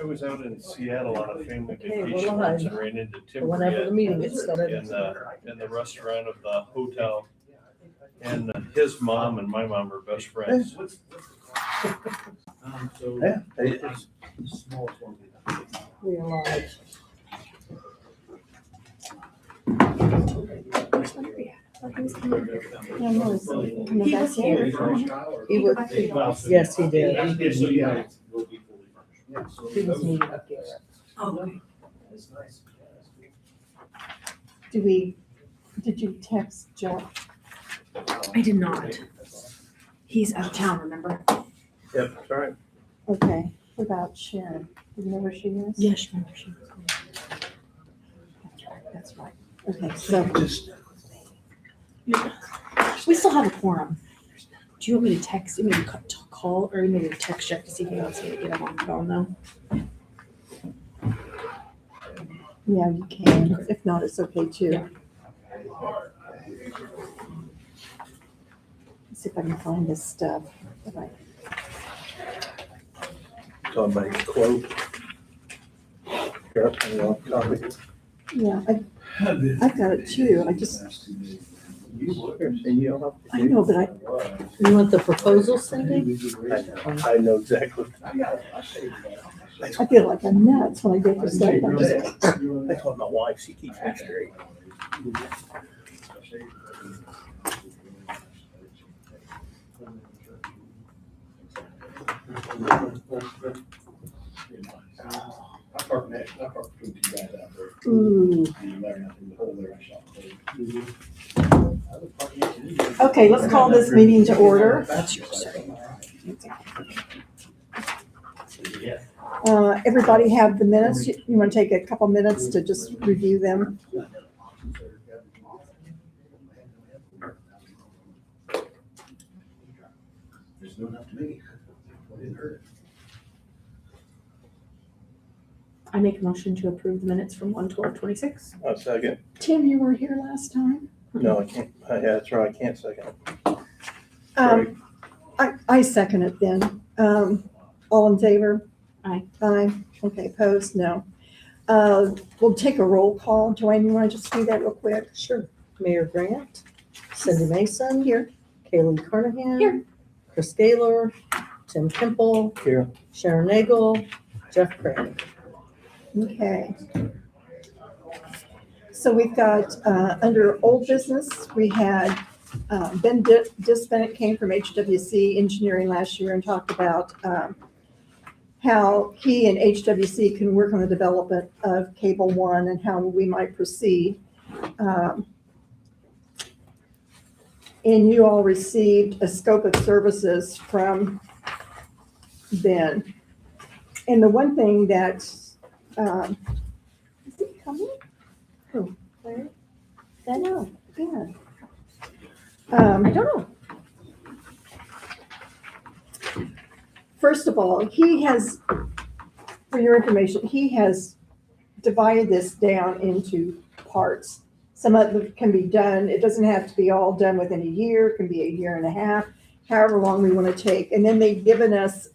I was out in Seattle on a family Okay, vacation well, once and ran into Tim Whenever the Briette meeting gets started. in the restaurant of the hotel. And his mom and my mom are best friends. Yeah, it's the smallest one. We are live. He was here. He was, yes, he did. So you guys will be fully furnished. Yeah, so He was meeting up here. Oh, That's nice. did you text Jeff? I did not. He's out of town, remember? Yep, that's right. Okay, what about Sharon? Do you know where she is? Yes, she That's right. Okay, so, Just. We still have a quorum. Do you want me to text, you mean to call, or you mean to text Jeff to see if he wants to get him on the phone though? yeah, you can. If not, it's okay too. Yeah. Let's see if I can find this stuff. Okay. Talking about your quote. Yep, and I'll copy. Yeah, I've got it too. I just, And you don't have to. I know, but You want the proposal, Cindy? I know exactly. I feel like I'm nuts when I go for stuff. I'm just, I told my wife, she keeps me straight. I parked next, I parked between two guys out there. ooh. And there, in the hole there, I shot. Okay, let's call this meeting to order. That's yours, sorry. Everybody have the minutes? You want to take a couple minutes to just review them? There's no enough to me. I didn't hurt. I make a motion to approve the minutes from 1/12/26. A second. Tim, you were here last time? No, I can't. Yeah, that's right. I can't second it. I second it then. All in favor? Aye. Aye. Okay, opposed? No. We'll take a roll call. Joanne, you want to just do that real quick? Sure. Mayor Grant, Cindy Mason. Here. Kaylee Carnahan. Here. Chris Gaylor, Tim Kimple, Here. Sharon Nagel, Jeff Craig. Okay. So we've got, under old business, we had Ben Disbennett came from HWC Engineering last year and talked about how he and HWC can work on the development of Cable One and how we might proceed. And you all received a scope of services from Ben. And the one thing that, is he coming? Who? Larry? I know, Ben. I don't know. First of all, he has, for your information, he has divided this down into parts. Some of it can be done, it doesn't have to be all done within a year, it can be a year and a half, however long we want to take. And then they've given us,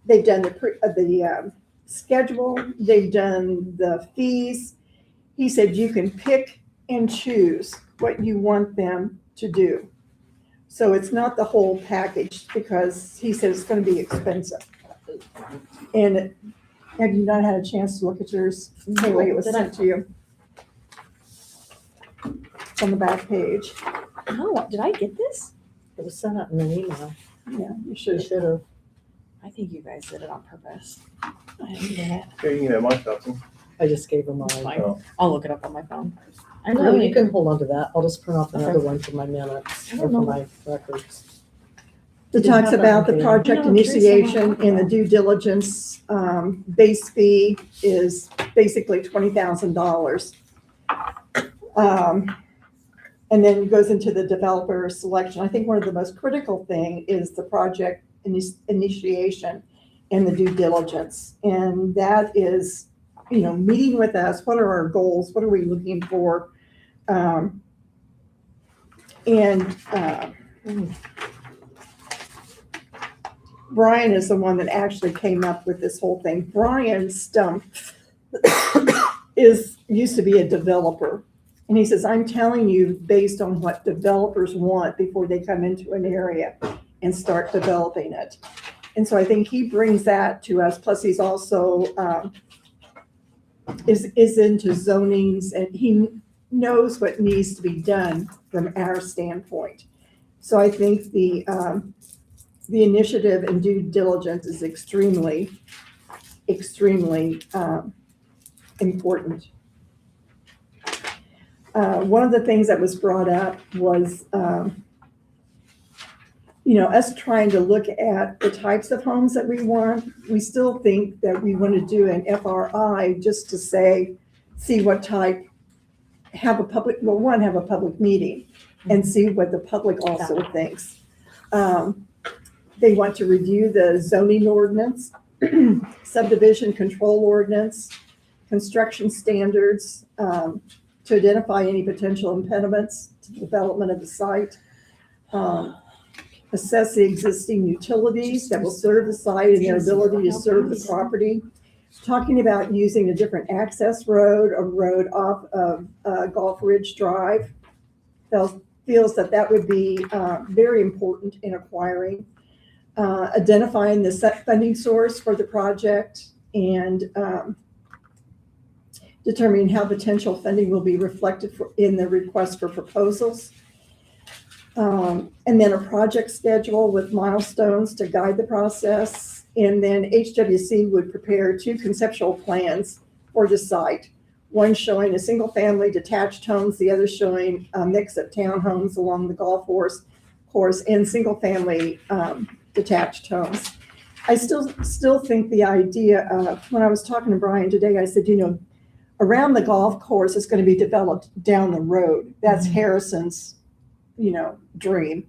they've done the schedule, they've done the fees. He said you can pick and choose what you want them to do. So it's not the whole package because he said it's going to be expensive. And have you not had a chance to look at yours? Anyway, it was sent to you. It's on the back page. Oh, did I get this? It was sent out in an email. Yeah, you You should. should have. I think you guys did it on purpose. I didn't get it. Here, you can have my copy. I just gave her mine. Fine. Oh. I'll look it up on my phone. I No, really you can hold on to that. I'll just print off Okay. another one for my minutes I or don't for know. my records. It You talks have that about the one, project No, I'm curious initiation about and the that. due diligence. Base fee is basically $20,000. And then it goes into the developer selection. I think one of the most critical thing is the project initiation and the due diligence. And that is, meeting with us, what are our goals? What are we looking for? Brian is the one that actually came up with this whole thing. Brian Stump used to be a developer. And he says, I'm telling you based on what developers want before they come into an area and start developing it. And so I think he brings that to us. Plus he's also, is into zonings, and he knows what needs to be done from our standpoint. So I think the initiative and due diligence is extremely important. One of the things that was brought up was, us trying to look at the types of homes that we want. We still think that we want to do an FRI just to see what type, have a public meeting and see what the public also thinks. They want to review the zoning ordinance, subdivision control ordinance, construction standards, to identify any potential impediments to the development of the site, assess the existing utilities that will serve the site and their ability to serve the property, talking about using a different access road, a road off of Gulf Ridge Drive. Feels that would be very important in acquiring, identifying the set funding source for the project, and determining how potential funding will be reflected in the request for proposals. And then a project schedule with milestones to guide the process. And then HWC would prepare 2 conceptual plans for the site. One showing a single family detached homes, the other showing a mix of townhomes along the golf course and single family detached homes. I still think the idea of, when I was talking to Brian today, I said, around the golf course is going to be developed down the road. That's Harrison's, dream.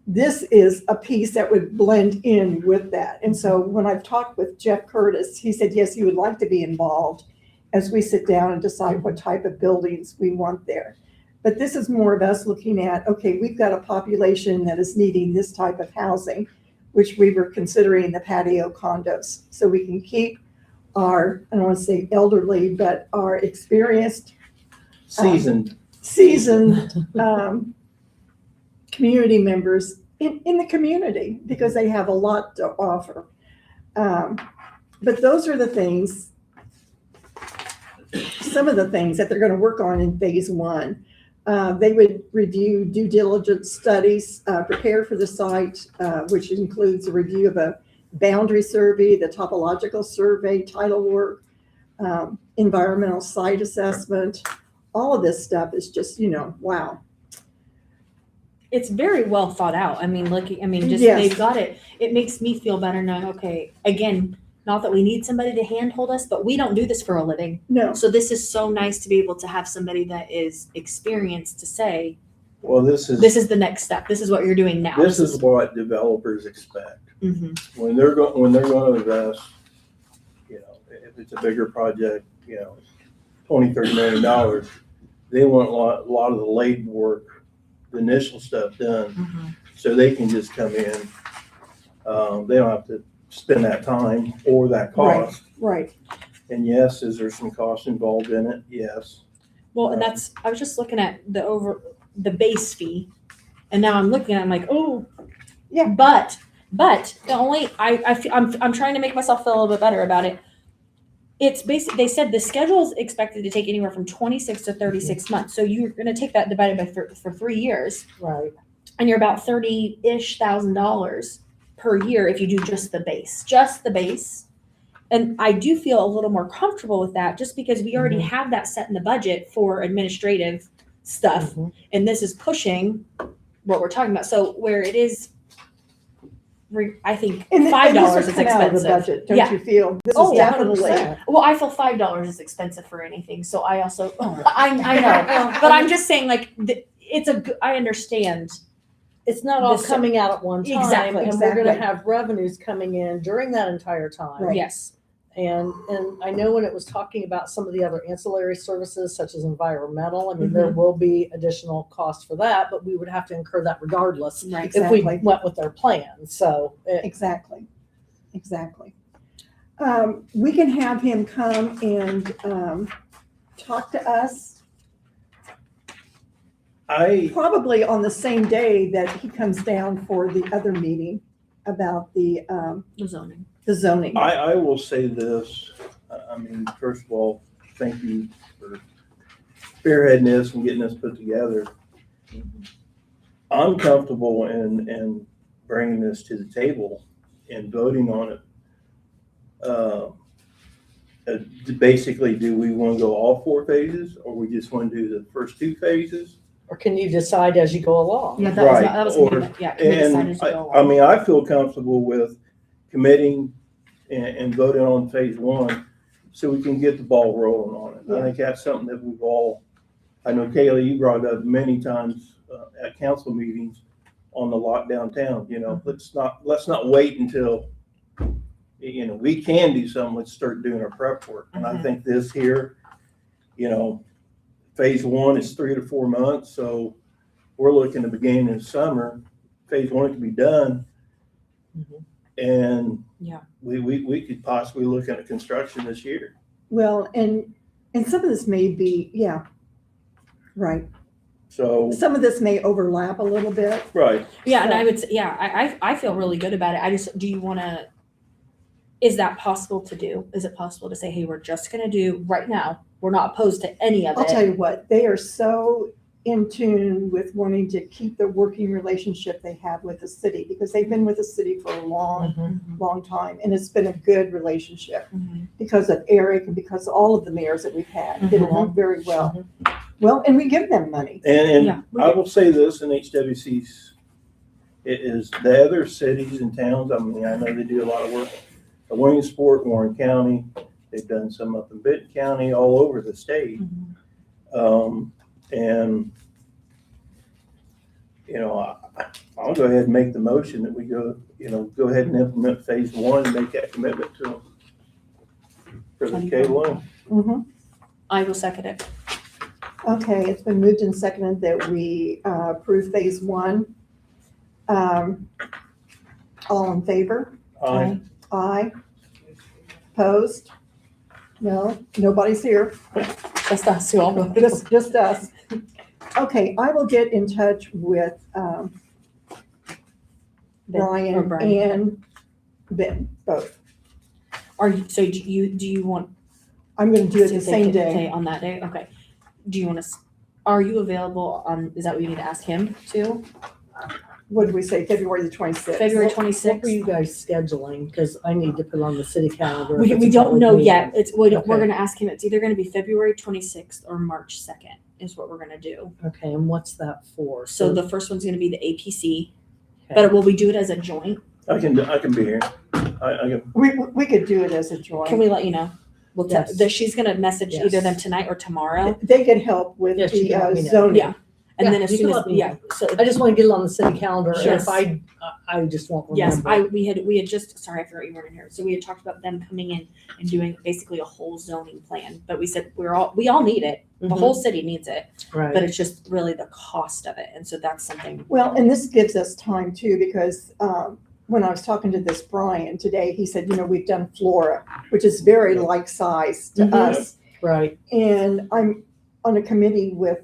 This is a piece that would blend in with that. And so when I've talked with Jeff Curtis, he said, yes, he would like to be involved as we sit down and decide what type of buildings we want there. But this is more of us looking at, okay, we've got a population that is needing this type of housing, which we were considering the patio condos. So we can keep our, I don't want to say elderly, but our experienced, Seasoned. community members in the community, because they have a lot to offer. But those are the things, some of the things that they're going to work on in phase 1. They would review due diligence studies, prepare for the site, which includes a review of a boundary survey, the topological survey, title work, environmental site assessment. All of this stuff is just, wow. It's very well thought out. Just Yes. they've got it. It makes me feel better knowing, okay, again, not that we need somebody to handhold us, but we don't do this for a living. No, So this is so nice to be able to have somebody that is experienced to say, Well, this this is the next step. This is what you're doing now. this is what developers expect. Mhm. When they're going to invest, if it's a bigger project, $20-30 million, they want a lot of the laid work, the initial stuff done, Mhm. so they can just come in. They don't have to spend that time or that cost. right. And yes, is there some cost involved in it? Yes. Well, and I was just looking at the base fee, and now I'm looking at it, I'm like, oh, Yeah. But the only I'm trying to make myself feel a little bit better about it. It's basically, they said the schedule is expected to take anywhere from 26 to 36 months. So you're going to take that divided by for 3 years, Right. and you're about $30,000 per year if you do just the base. And I do feel a little more comfortable with that, just because we already have that set in the budget for administrative stuff. And this is pushing what we're talking about. So where it is, I think And $5 this is will come out of the expensive. budget, don't Yeah. you feel? This Oh, is yeah, definitely. 100%. Well, I feel $5 is expensive for anything. So I also, I know, but I'm just saying, like, I understand. It's not all This- coming out at one time. Exactly, And we're gonna exactly. have revenues coming in during that entire time. Right. Yes. And I know when it was talking about some of the other ancillary services such as environmental, there will be additional costs for that, but we would have to incur that regardless Right. if we Exactly. went with their plan. So Exactly. exactly. We can have him come and, talk to us I, probably on the same day that he comes down for the other meeting about the zoning. zoning. I will say this, I mean, first of all, thank you for spearheading this and getting this put together. I'm comfortable in bringing this to the table and voting on it. Basically, do we want to go all 4 phases, or we just want to do the first 2 phases? Or can you decide as you go along? Yeah, Right, that was, or- yeah, can we decide And as we go I along? mean, I feel comfortable with committing and voting on phase 1 so we can get the ball rolling on it. I think that's something that we've all, I know Kaylee, you brought up many times at council meetings on the lockdown town, you know, let's not wait until, you know, we can do something, let's start doing our prep work. And I think this here, you know, phase 1 is 3 to 4 months, so we're looking to begin in summer. Phase 1 can be done. And Yeah. we could possibly look at a construction this year. Well, and some of this may be, yeah, right. So, Some of this may overlap a little bit. right, Yeah, and So- I would say, yeah, I feel really good about it. I just, do you want to, is that possible to do? Is it possible to say, hey, we're just going to do right now? We're not opposed to any of I'll tell it. you what, they are so in tune with wanting to keep the working relationship they have with the city, because they've been with the city for a long time, and it's been a good relationship Mhm. because of Eric and because all of the mayors that we've had get along very well. Well, and we give them money. and Yeah, we I do. will say this in HWC's, it is the other cities and towns, I mean, I know they do a lot of work. Williamsport, Warren County, they've done some up in Benton County, all over the state. And, you know, I'll go ahead and make the motion that we go ahead and implement phase 1 and make that commitment to them for the K1. Mhm. I will second it. Okay, it's been moved and seconded that we approve phase 1. All in favor? Aye. Aye. Opposed? No, nobody's here. Just us who all voted. Just us. Okay, I will get in touch with Brian and Ben, both. Are you, so do you want? I'm gonna do it see the if they same can day. pay on that day? Okay. Do you want to, are you available on, is that what you need to ask him too? What did we say, February the 26th? February What were 26th? you guys scheduling? Because I need to put on the city calendar. We, if we it's a don't public know meeting. yet. We're Okay. gonna ask him. It's either gonna be February 26th or March 2nd is what we're gonna do. Okay, and what's that for? So the first one's gonna be the APC, Okay. but will we do it as a joint? I can be here. I can, We could do it as a joint. Can we let you know? We'll Yes. she's gonna message Yes. either them tonight or tomorrow. They could help with Yes, you the can let me know. zoning. Yeah. And Yeah, then as you soon can as, let me yeah, know. so I just want to get it on the city calendar. And Yes. if I just won't yes, remember. we had just, sorry, I forgot you weren't in here. So we had talked about them coming in and doing basically a whole zoning plan, but we said we all need it. The Mhm. whole city needs it, Right. but it's just really the cost of it. And so that's something. Well, and this gives us time too, because when I was talking to this Brian today, he said, we've done Flora, which is very like size to Mhm. us. Right. And I'm on a committee with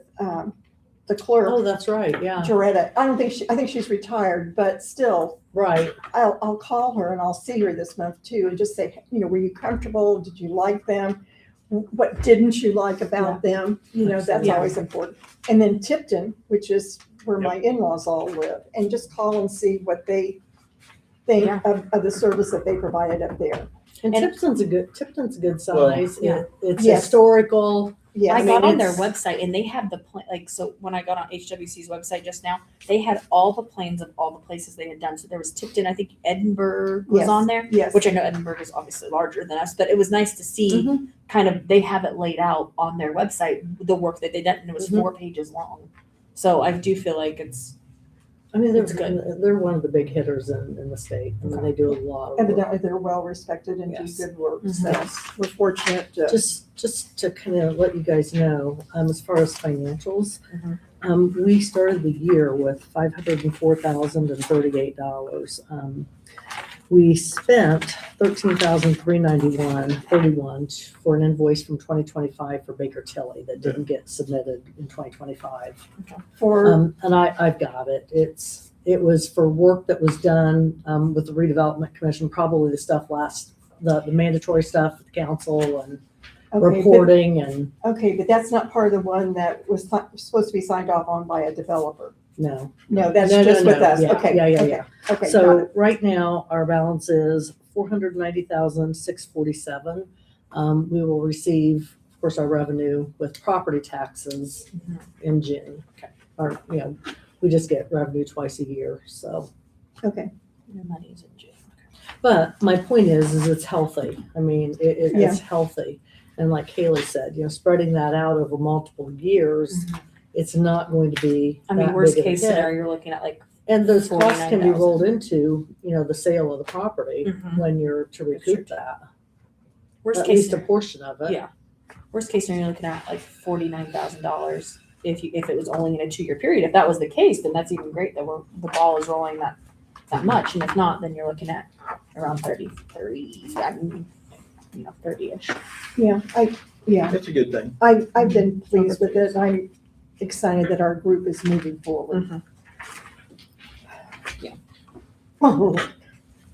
the clerk, Oh, that's right. Yeah. Joretta. I think she's retired, but still, Right. I'll call her and I'll see her this month too, and just say, were you comfortable? Did you like them? What didn't you like about them? That's Yeah. always important. And then Tipton, which is where my in-laws all live, and just call and see what they think Yeah. of the service that they provided up there. And And- Tipton's a good Well, size. yeah. It's Yes. historical. Yes. I mean, got on their it's- website and they had the plan, so when I got on HWC's website just now, they had all the plans of all the places they had done. So there was Tipton, I think Edinburgh was Yes. on there, Yes. which I know Edinburgh is obviously larger than us, but it was nice to see Mhm. kind of, they have it laid out on their website, the work that they did, and it was Mhm. 4 pages long. So I do feel like it's, I mean, It's good. they're one of the big hitters in the state. I mean, they do a lot of work. Evidently, they're well respected and do Yes. good work. Mhm. So we're fortunate to. Just to kind of let you guys know, as far as financials, Mhm. we started the year with $504,038. we spent $13,391.31 for an invoice from 2025 for Baker Tilly that didn't get submitted in 2025. For, And I've got it. It was for work that was done with the redevelopment commission, probably the stuff the mandatory stuff with the council and okay, reporting and but that's not part of the one that was supposed to be signed off on by a developer. no. No, that's No, just with us. Yeah, Okay. Yeah. Okay, got So it. right now, our balance is $490,647. We will receive, of course, our revenue with property taxes in June. Or, we just get revenue twice a year, so. Okay, Your money's in June. But my point is it's healthy. I mean, it's healthy. And like Haley said, spreading that out over multiple years, it's not going to be I mean, that worst big of a case hit. scenario, you're looking at like And those costs can be 49,000. rolled into, the sale of the property Mhm. when you're to That's true. recoup that. worst At case least a scenario. portion of it. Yeah. Worst case scenario, you're looking at like $49,000 if it was only in a 2-year period. If that was the case, then that's even great that the ball is rolling that much. And if not, then you're looking at around 30, I mean, 30-ish. yeah, That's a good thing. I've been pleased with it. I'm excited that our group is moving forward. Mhm.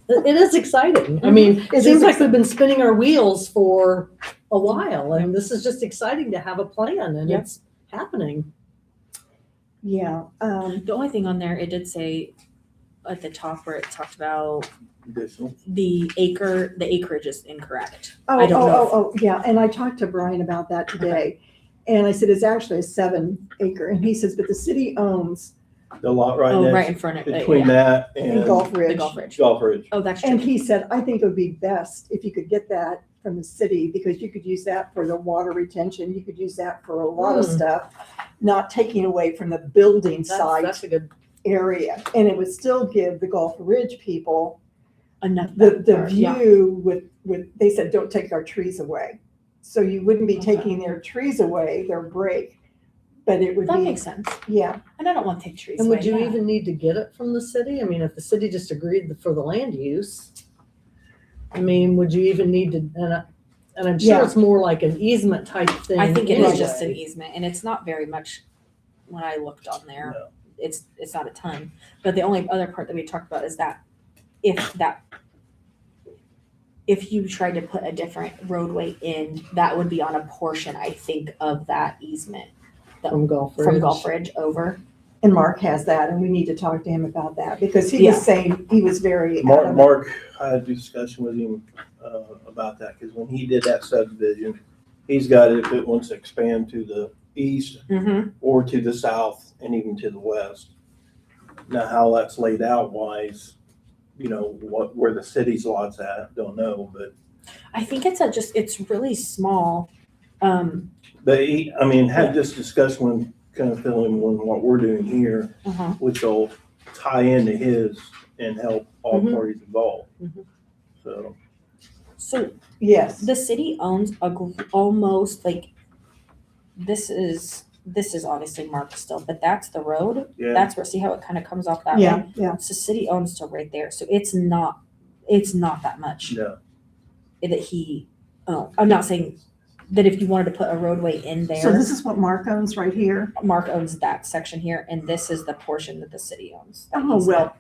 It is exciting. I mean, it seems like we've been spinning our wheels for a while, and this is just exciting to have a plan, and Yeah. it's happening. Yeah, The only thing on there, it did say at the top where it talked about Additional. the acreage is incorrect. I don't know. Oh, yeah, and I talked to Brian about that today. And I said, it's actually a 7 acre, and he says, but the city owns The lot right Oh, right next, in front of it. between that in and Gulf The Ridge. Gulf Ridge. Gulf Ridge. Oh, that's And true. he said, I think it would be best if you could get that from the city, because you could use that for the water retention, you could use that for a lot of stuff, not taking away from the building site That's a good. area. And it would still give the Gulf Ridge people Enough. the Yeah. view with, they said, don't take our trees away. So you wouldn't be taking their trees away, their break, but it would That be, makes sense. yeah. And I don't want to take trees And away. would you yeah. even need to get it from the city? I mean, if the city just agreed for the land use, I mean, would you even need to? And I'm sure Yeah. it's more like an easement type thing. I think it is just an anyway. easement, and it's not very much. When I looked on there, No. it's not a ton. But the only other part that we talked about is that if you tried to put a different roadway in, that would be on a portion, I think, of that easement From Gulf Ridge. from Gulf Ridge over. And Mark has that, and we need to talk to him about that, because he Yeah. was saying, he was very adamant. Mark, I had a discussion with him about that, because when he did that subdivision, he's got it if it wants to expand to the east Mm-hmm. or to the south and even to the west. Now, how that's laid out wise, where the city's lot's at, don't know, but I think it's really small. they, had this discussion when kind of filling in what we're doing here, Uh-huh. which will tie into his and help all Mhm. parties involved. Mhm. So, So Yes, the city owns almost like this is obviously marked still, but that's the road. yeah, That's where, see how it kind of comes off that yeah, way? yeah. So city owns to right there. So it's not that much yeah. that he, I'm not saying that if you wanted to put a roadway in So there, this is what Mark owns right here? Mark owns that section here, and this is the portion that the city owns. that Oh, he's- well,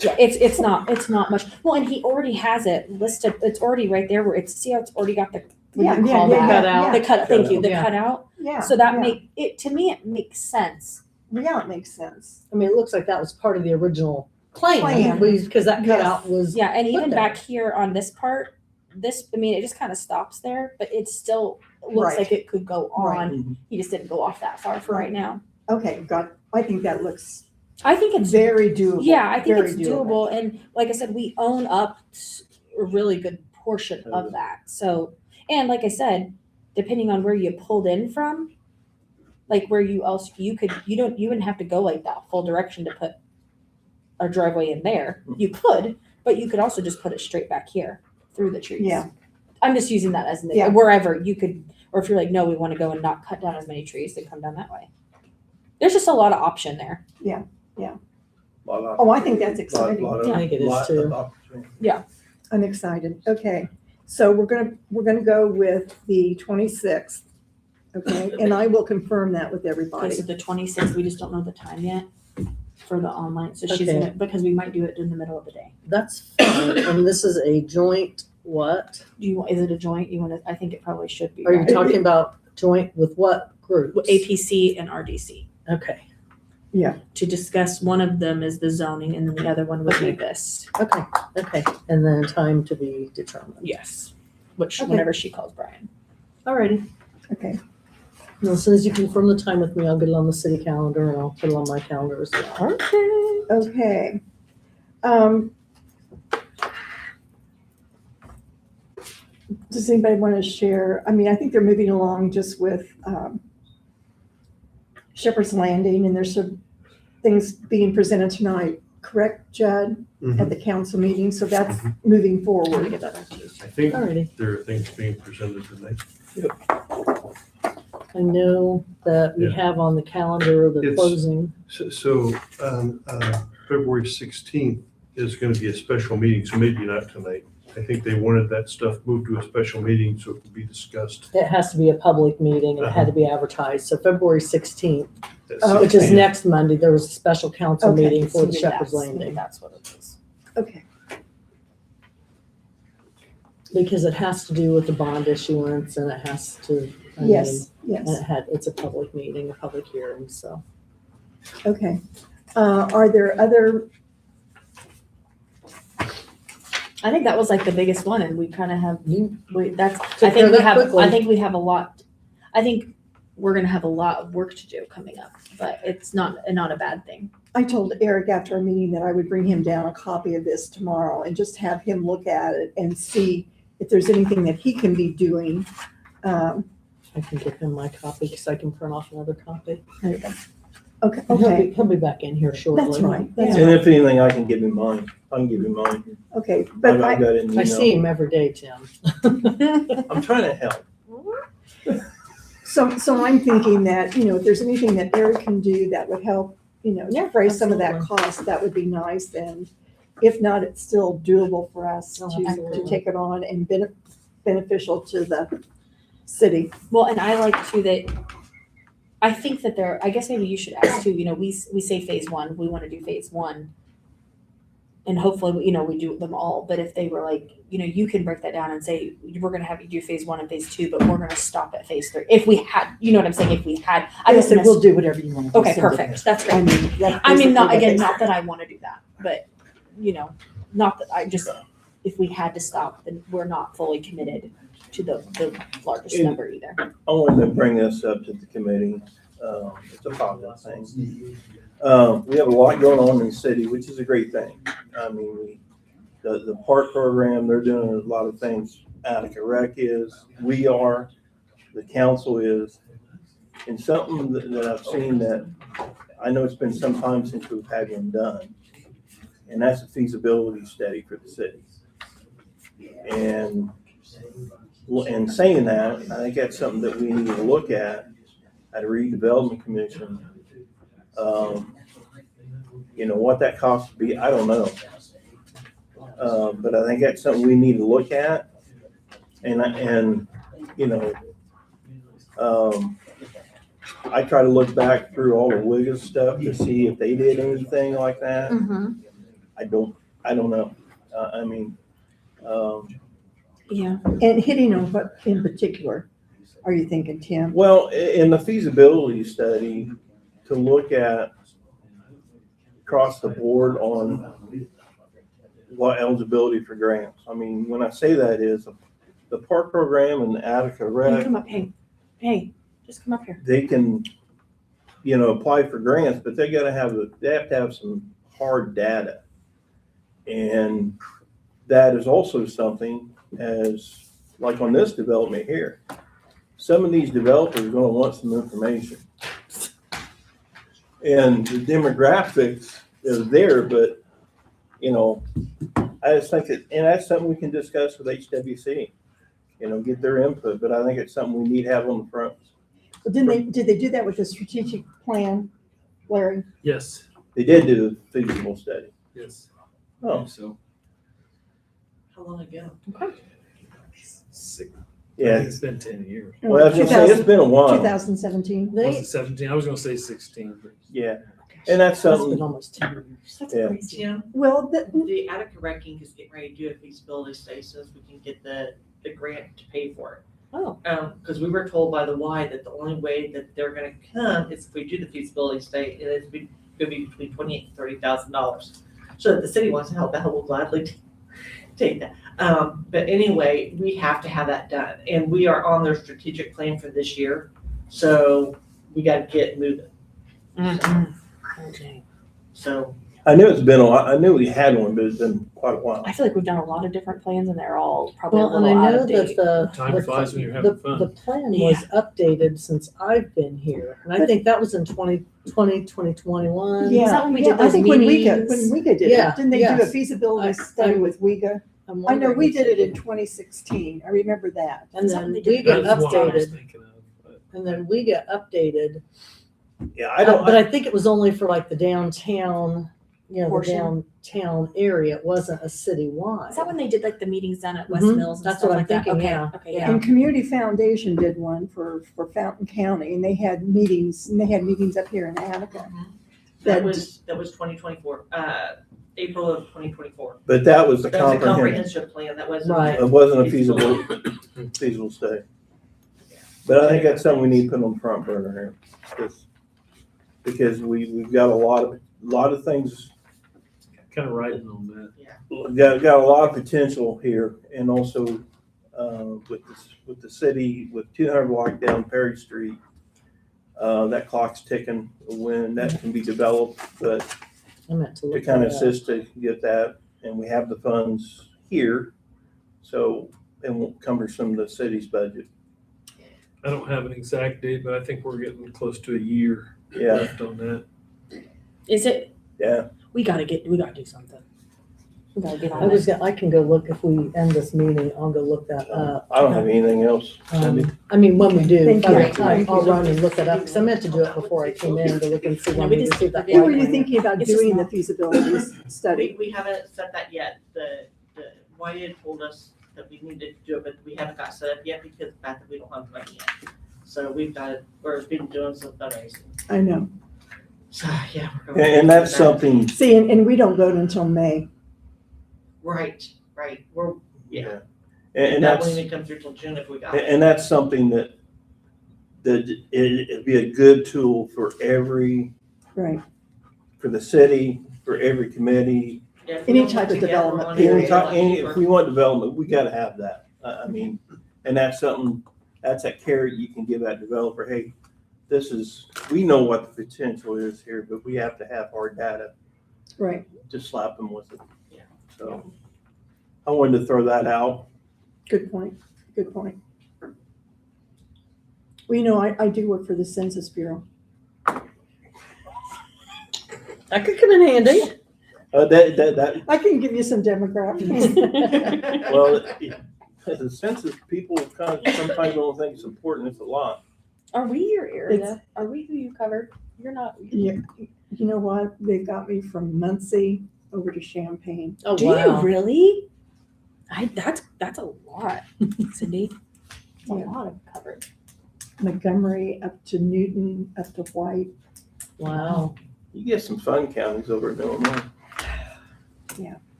Yeah, it's not much. Well, and he already has it listed. It's already right there where see how it's already got the what yeah, do you yeah, call yeah, that? Cut out. The cut. Thank you. The Yeah. cutout. yeah. So that yeah. to me it makes sense. Yeah, it makes sense. I mean, it looks like that was part of the original plan, Plan. because that Yes. cutout was. Yeah, and Put even there. back here on this part, it just kind of stops there, but it still looks Right. like it could go on. Right. Mhm. He just didn't go off that far for right now. Okay, I think that looks I think it's very doable. yeah, I think very it's doable. And like I said, we own up a really good portion of that. So, and like I said, depending on where you pulled in from, like where you wouldn't have to go like that full direction to put a driveway in there. You could, but you could also just put it straight back here through the trees. Yeah. I'm just using that as Yeah. wherever you could, or if you're like, no, we want to go and not cut down as many trees, then come down that way. There's just a lot of option there. Oh, I think that's exciting. I think it is too. I'm excited. Okay, so we're gonna go with the 26th. Okay, and I will confirm that with Okay, everybody. so the 26th, we just don't know the time yet for the online, so she's Okay. gonna, because we might do it in the middle of the day. That's fine. And this is a joint what? Do you want, is it a joint? You wanna, I think it probably should be, Are you right? talking about joint with what groups? APC and RDC. Okay, To discuss, one of them is the zoning and then the other one would be this. okay. And then time to be determined. Yes. Which, Okay. whenever she calls Brian. Alrighty. Okay, Well, as soon as you confirm the time with me, I'll get it on the city calendar and I'll put it on my calendar as well. okay. Does anybody want to share? I mean, I think they're moving along just with Shepherd's Landing, and there's some things being presented tonight, correct, Judd, at the council meeting? So that's moving I'm gonna forward. get that back to you. I think Alrighty. there are things being presented tonight. I know that we Yeah. have on the calendar the It's- closing. So, February 16th is going to be a special meeting, so maybe not tonight. I think they wanted that stuff moved to a special meeting so it could be discussed. It has to be a public meeting and it had to be advertised. So February 16th, at Oh, which is 6 p.m. next Monday, there was a special council Okay. meeting for the Maybe Shepherd's that's- Landing. That's what it is. Okay, Because it has to do with the bond issuance and it has to, I mean, yes, and yes, it's a public meeting, a public hearing, so. okay. Are there other, I think that was like the biggest one and we kind of have, that's, Took I care think of we that have, quickly. I think we have a lot, I think we're gonna have a lot of work to do coming up, but it's not a bad thing. I told Eric after our meeting that I would bring him down a copy of this tomorrow and just have him look at it and see if there's anything that he can be doing. I can give him my copy because I can print off another copy. There you go. Okay, And okay, he'll be back in here shortly. that's right, that's And right. if anything, I can give him mine. I can give him mine. Okay, but I've got it in I email. see him every day, Tim. I'm trying to help. so I'm thinking that, if there's anything that Eric can do that would help, Yeah, defray some of that absolutely. cost, that would be nice. And if not, it's still doable for us Oh, to absolutely. take it on and beneficial to the city. Well, and I like too that, I think that there, I guess maybe you should ask too, we say phase one, we wanna do phase one. And hopefully, we do them all, but if they were like, you can break that down and say, we're gonna have you do phase one and phase two, but we're gonna stop at phase three. If we had, you know what I'm saying, if we had, I I don't said, we'll do whatever you want. Okay, perfect, that's I great. mean, that's I mean, not, basically again, what not that I wanna do that, but, not that I just, if we had to stop, then we're not fully committed to the largest And- number either. I wanted to bring this up to the committee. It's a positive thing. We have a lot going on in the city, which is a great thing. I mean, the park program, they're doing a lot of things. Attica Rec is, we are, the council is. And something that I've seen that, I know it's been some time since we've had one done, and that's a feasibility study for the city. And saying that, I think that's something that we need to look at a redevelopment commission. What that cost would be, I don't know. But I think that's something we need to look at. I try to look back through all the Wiggins stuff to see if they did anything like that. I don't know. Yeah. And hitting on what in particular are you thinking, Tim? Well, in the feasibility study, to look at across the board on what eligibility for grants. I mean, when I say that is the park program and the Attica Hey, Rec, come up, hey, just come up here. they can, apply for grants, but they have to have some hard data. And that is also something as, like on this development here, some of these developers are gonna want some information. And the demographics is there, but, I just think that, and that's something we can discuss with HWC, get their input, but I think it's something we need to have on the front. Did they do that with the strategic plan, Larry? Yes, They did do a feasible study. Yes. Oh, So. How long ago? Six, I yeah. think it's been 10 years. Well, I was gonna say, it's been a while. 2017. Was it 17? I was gonna say 16, but. Yeah, and that's It's been something, almost 10 years. That's Yeah. crazy. Tim, Well, the Attica Wrecking is getting ready to do a feasibility study so as we can get the grant to pay for it. Oh. Because we were told by the Y that the only way that they're gonna come is if we do the feasibility study, and it's gonna be between $28,000 and $30,000. So if the city wants to help out, we'll gladly take that. But anyway, we have to have that done, and we are on their strategic plan for this year, so we gotta get moving. Okay. So, I knew it's been a while, I knew we had one, but it's been quite a while. I feel like we've done a lot of different plans and they're all probably a Well, and little I out know of that date. Time flies when you're having fun. the plan was updated since I've been here. And I think that was in 2020, 2021. yeah, Is that when we yeah, did I those think when meetings? When Wega did Yeah, it, didn't they do a yes. feasibility I- study I- with Wega? I'm I know wondering we if did they it in 2016. I remember that. And then Something we they get did. That's what I was updated, thinking of, but. and then we get updated. Yeah, I don't, But I think it was only for like the downtown, the Portion. downtown area. It wasn't a citywide. Is that when they did like the meetings down at West Mhm. Mills and That's stuff what I'm like that? thinking, Okay, yeah. okay, Yeah. yeah. And Community Foundation did one for Fountain County, and they had meetings up here in Attica. that was 2024, April of 2024. but that was the That was a comprehensive, comprehensive plan, that wasn't. Right. it wasn't a feasible study. But I think that's something we need to put on the front burner here, because we've got a lot of things, Kind of riding on that. got a lot of potential here, and also, with the city, with 200 block down Perry Street, that clock's ticking when that can be developed, but I meant to to look kind of that up. assist to get that, and we have the funds here, so it won't cumbersome the city's budget. I don't have an exact date, but I think we're getting close to a year Yeah, left on that. Is it, yeah. we gotta do something. We gotta get I on it. I can go look, if we end this meeting, I'll go look that up. I don't have anything else, Cindy. I mean, when we do, Thank by the you. time, I'll run and look it up, because I meant to do it before I came in to look and see when we we just- received that. Yeah, When were you grant. thinking about It's just doing the not- feasibility study? We haven't set that yet. The YA had told us that we needed to do it, but we haven't got set up yet because of the fact that we don't have the money yet. So we're been doing some fundraising. I know. So, yeah. we're going And that's through that. something, See, and we don't vote until May. Right. We're, yeah. and That that's, wouldn't even come through till June if we got it. and that's something that it'd be a good tool for Right. for the city, for every committee. Yeah, if we Any don't type get of together development on it, period. it's a lot If cheaper. we want development, we gotta have that. I mean, and that's something, that's a carrot you can give that developer, hey, we know what the potential is here, but we have to have hard data Right. to slap them with it. Yeah. So I wanted to throw that out. Good point. Good point. Well, I do work for the Census Bureau. That could come in handy. That, I can give you some demographics. well, the census, people kind of sometimes don't think it's important, it's a lot. Are we your area? Are we who you covered? You're not. Yeah, you know what? They got me from Muncie over to Champaign. Oh, Do you wow. really? That's a lot, Cindy. It's a Yeah. lot of coverage. Montgomery up to Newton, up to White. Wow. You get some fun counties over in Illinois.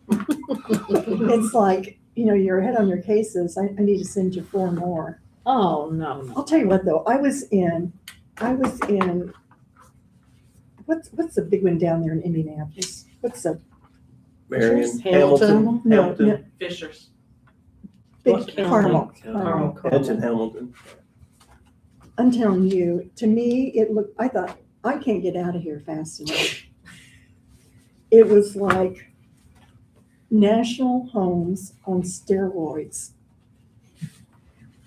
It's like, you're ahead on your cases. I need to send you 4 more. Oh, no. I'll tell you what though, I was in, what's the big one down there in Indianapolis? What's the Marion, Hamilton? Hamilton, No, Hamilton, no. Fishers. big What county? Carmel? Carmel. that's in Hamilton. I'm telling you, to me, I thought, I can't get out of here fast enough. It was like national homes on steroids.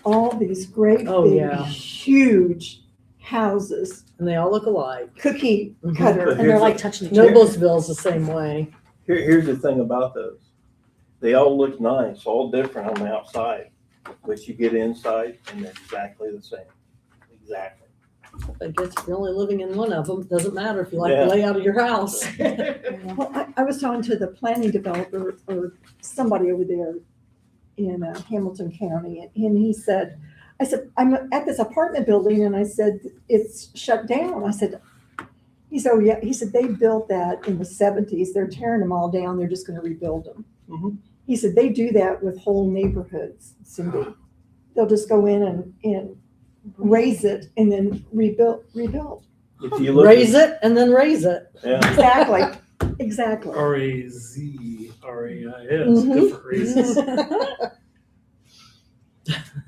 All these great, Oh, big, yeah. huge houses, And they all look alike. cookie Mhm. cutter. But And they're like touching each other. Noblesville's the same way. Here's the thing about those. They all look nice, all different on the outside, but you get inside and they're exactly the same. Exactly. I guess if you're only living in one of them, it doesn't matter if you like Yeah. the layout of your house. Well, I was talking to the planning developer or somebody over there in Hamilton County, and he said, I said, I'm at this apartment building, and I said, it's shut down. I said, he said, oh yeah, he said, they built that in the 70s. They're tearing them all down. They're just gonna rebuild them. Mhm. He said, they do that with whole neighborhoods, Cindy. They'll just go in and raise it and then rebuild. If you look Raise it and then raise it. Yeah. Exactly, exactly. RAZRAIS, Mhm. different raises.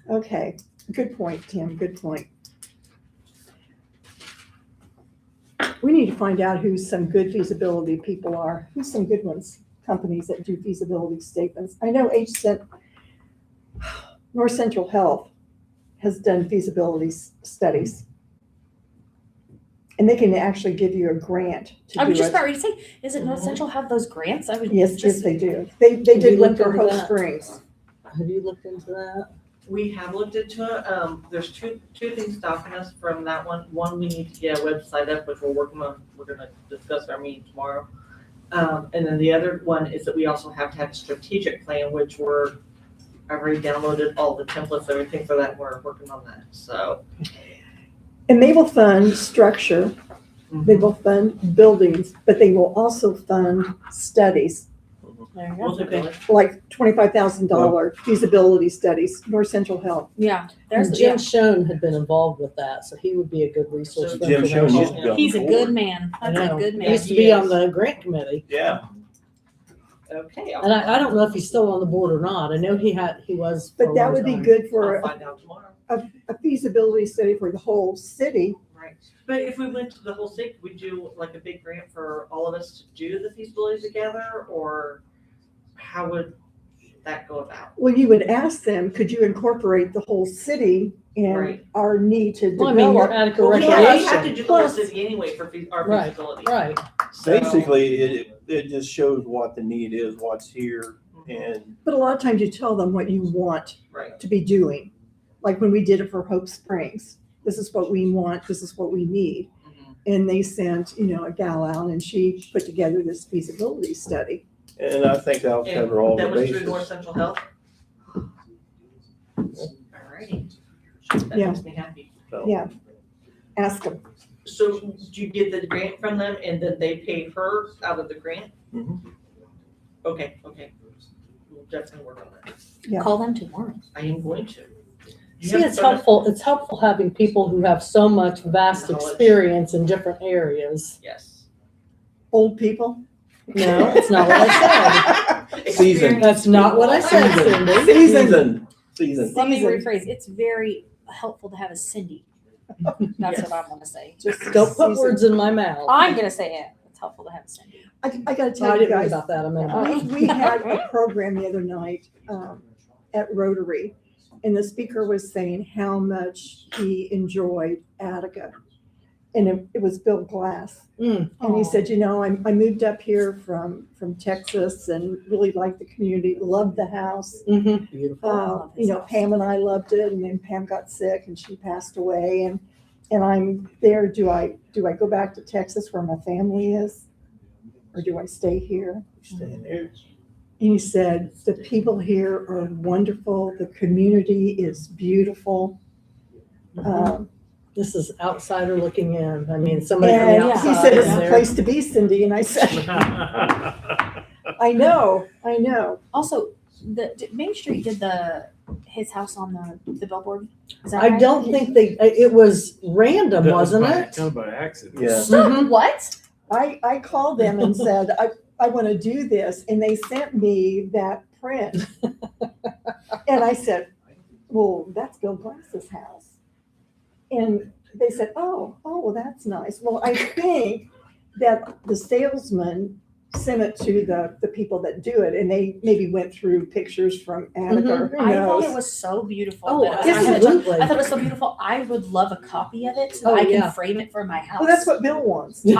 Okay, good point, Tim, good point. We need to find out who some good feasibility people are, who's some good ones, companies that do feasibility statements. I know North Central Health has done feasibility studies. And they can actually give you a grant to I do was just it. about ready to say, isn't North Central have those grants? I would Yes, just. they do. They Have did you one looked for into Hope that? Springs. Have you looked into that? We have looked into it. There's two things stopping us from that one. One, we need to get a website up, which we're working on. We're gonna discuss our meeting tomorrow. And then the other one is that we also have to have a strategic plan, which I've already downloaded all the templates, everything for that. We're working on that, so. And they will fund structure, they will fund buildings, but they will also fund studies, There you go. We'll do it. like $25,000 feasibility studies, North Central Health. Yeah, there's, And yeah. Jim Schoen had been involved with that, so he would be a good resource. So for Jim Schoen used to information. be on He's a the good board. man. I That's a know. good He man. used to be on the grant committee. Yeah. Okay. And I don't know if he's still on the board or not. I know he was. for a But that long would be time. good for I'll find out tomorrow. a feasibility study for the whole city. Right. But if we went to the whole state, could we do like a big grant for all of us to do the feasibility together, or how would that go about? Well, you would ask them, could you incorporate the whole city and Right. our need to Well, I mean, we're develop? Attica Well, we have to Recreation. do the whole Plus- city anyway for our Right, feasibility. right. So- Basically, it just shows what the need is, what's here, and But a lot of times you tell them what you want Right. to be doing. Like when we did it for Hope Springs, this is what we want, this is what we need. Mhm. And they sent, a gal out and she put together this feasibility study. I think that'll And cover all the that was through bases. North Central Health? Alrighty. That Yeah. makes me happy. So, Yeah. Ask them. So do you get the grant from them and then they pay her out of the grant? Mhm. Okay. We'll definitely work on that. Yeah. Call them tomorrow. I am going to. You See, have it's to start- helpful having people who have so much vast Knowledge. experience in different areas. Yes. Old people. No, that's not what I Seasoned. said. That's not what I said, Cindy. Season. Let me Seasoned. rephrase. It's very helpful to have a Cindy. That's what I want to say. Just Don't put seasoned. words in my mouth. I'm gonna say it. It's helpful to have a Cindy. I gotta Oh, tell I you didn't read guys, about that a minute. we had a program the other night at Rotary, and the speaker was saying how much he enjoyed Attica. And it was Bill Glass. Mm. And he Aw. said, I moved up here from Texas and really liked the community, loved the house. Mhm. Beautiful. love his house. Pam and I loved it, and then Pam got sick and she passed away, and I'm there. Do I go back to Texas where my family is, or do I stay here? Staying there. And he said, the people here are wonderful. The community is beautiful. This is outsider looking in. I mean, somebody from And the he outside said, is it's a there. place to be, Cindy. And I said, I know. Also, Main Street did his house on the billboard. Is that I right? don't think it was random, That was wasn't by- it? Kind of by accident. Yeah. Stop. Mhm. What? I called them and said, I want to do this. And they sent me that print. And I said, well, that's Bill Glass's house. And they said, well, that's nice. Well, I think that the salesman sent it to the people that do it, and they maybe went through pictures from Attica. Who I thought it knows? was so beautiful. Oh, that I had to- absolutely. I thought it was so beautiful. I would love a copy of it so Oh, that I can yeah. frame it for my house. Well, that's what Bill wants. So is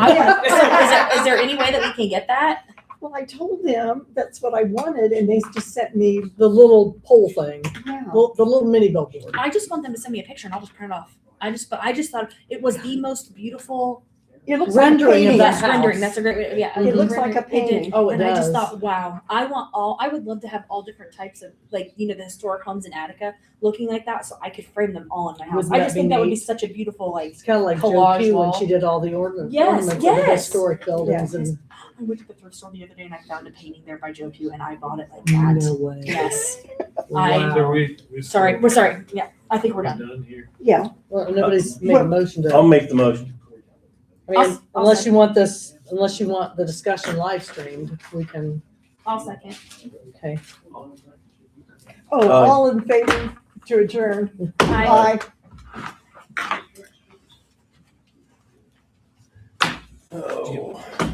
there any way that we can get that? Well, I told them that's what I wanted, and they just sent me, The little pole thing, yeah. the little mini billboard. I just want them to send me a picture and I'll just print it off. I just thought it was the most beautiful It looks Rendering of like a that painting. house. rendering. That's a great, yeah. It looks like a rendering. It did. painting. Oh, it And I just does. thought, wow, I would love to have all different types of, like, the historic homes in Attica looking like that, so I could frame them all in my house. Wouldn't I that just be think that would be neat? such a beautiful, like, It's kind of like Joe Collage Q when wall. she did all the Yes, ornaments of the yes. historic buildings and I went to the thrift store the other day and I found a painting there by Joe Q and I bought it like that. no way. Yes. Wow. So we Sorry, we're sorry. Yeah, I think we're we're done. done here. Yeah, Well, nobody's made a motion to. I'll make the motion. I mean, unless you want the discussion live streamed, we can, I'll second. okay. oh, Aye. all in favor to adjourn? I Aye. Oh.